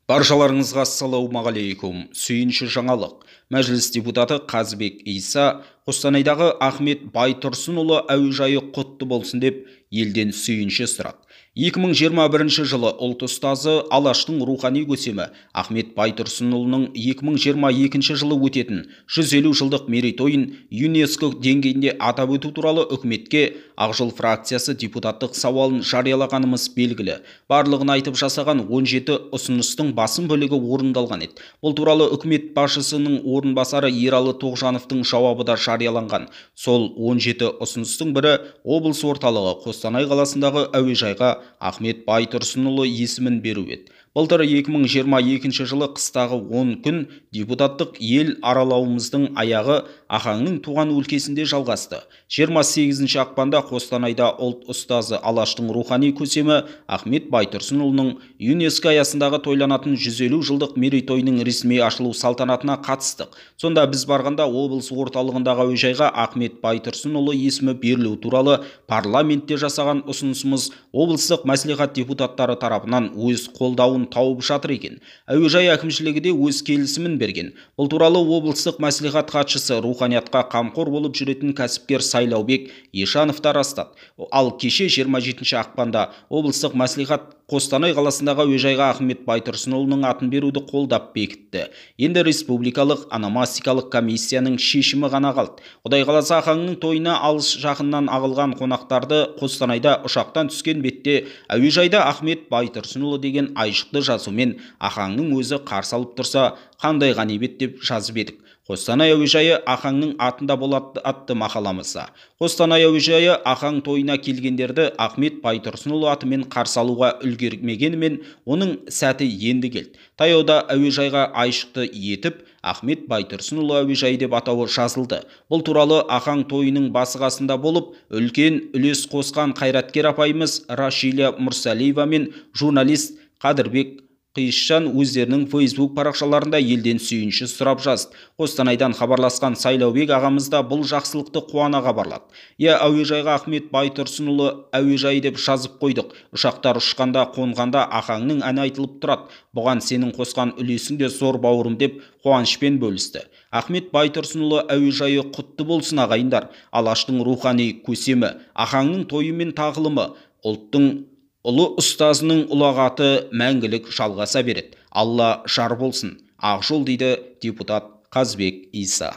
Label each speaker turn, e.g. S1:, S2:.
S1: Баршаларыңызға ассалаумағалейкум. Сүйінші жаңалық. Мәжіліс депутаты Қазбек Иса Қостанайдағы Ахмет Байтұрсынұлы әуежайы құтты болсын деп елден сүйінші сұрады. 2021 жылы ұлт ұстазы Алаштың рухани көсемі Ахмет Байтұрсынұлының 2022 жылы өтетін 150 жылдық мерейтойын ЮНЕСКО деңгейінде атап өту туралы үкіметке Ақ Жол фракциясы депутаттық сауалын жариялағанымыз белгілі. Барлығын айтып жасаған 17 ұсыныстың басым бөлігі орындалған еді. Бұл туралы үкімет басшысының орынбасары Ералы Тоғжановтың жауабы да жарияланған. Сол 17 ұсыныстың бірі облыс орталығы Қостанай қаласындағы әуежайға Ахмет Байтұрсынұлы есімін беру еді. Былтыр 2022 жылы қыстағы 10 күн депутаттық ел аралауымыздың аяғы Ахаңның туған өлкесінде жалғасты. 28 ақпанда Қостанайда ұлт ұстазы Алаштың рухани көсемі Ахмет Байтұрсынұлының ЮНЕСКО аясындағы тойланатын 150 жылдық мерейтойының ресми ашылу салтанатына қатыстық. Сонда біз барғанда облыс орталығындағы әуежайға Ахмет Байтұрсынұлы есімі берілу туралы парламентте жасаған ұсынысымыз облыстық мәслихат депутаттары тарапынан өз қолдауын тауып жатыр екен. Әуежай әкімшілігі де өз келісімін берген. Бұл туралы облыстық мәслихат хатшысы руханиятқа қамқор болып жүретін кәсіпкер Сайлаубек Ешанов та растады. Ал кеше 27 ақпанда облыстық мәслихат Қостанай қаласындағы әуежайға Ахмет Байтұрсынұлының атын беруді қолдап бекітті. Енді республикалық ономастикалық комиссияның шешімі ғана қалды. Құдай қаласа Ахаңның тойына алыс жақыннан ағылған қонақтарды Қостанайда ұшақтан түскен бетте әуежайда Ахмет Байтұрсынұлы деген айшықты жазумен Ахаңның өзі қарсы алып тұрса, қандай ғанибет деп жазып едік. Қостанай әуежайы Ахаңның атында болады атты мақаламызда. Қостанай әуежайы Ахаң тойына келгендерді Ахмет Байтұрсынұлы атымен қарсы алуға үлгермегенімен, оның сәті енді келді. Таяуда әуежайға айшықты етіп Ахмет Байтұрсынұлы әуежайы деп атауы жазылды. Бұл туралы Ахаң тойының басы-қасында болып, үлкен үлес қосқан қайраткер апайымыз Рашиля Мұрсалиева мен журналист Қадырбек Қиысжан өздерінің Facebook парақшаларында елден сүйінші сұрап жазды. Қостанайдан хабарласқан Сайлаубек ағамыз да бұл жақсылықты қуана хабарлады. Әуежайға Ахмет Байтұрсынұлы әуежайы деп жазып қойдық. Ұшақтар ұшқанда, қонғанда Ахаңның әні айтылып тұрады. Бұған сенің қосқан үлесің де зор бауырым деп қуанышпен бөлісті. Ахмет Байтұрсынұлы әуежайы құтты болсын ағайындар. Алаштың рухани көсемі, Ахаңның тойы мен тағылымы, ұлттың ұлы ұстазының ұлағаты мәңгілік жалғаса береді. Алла жар болсын. Ақ Жол дейді депутат Қазбек Иса.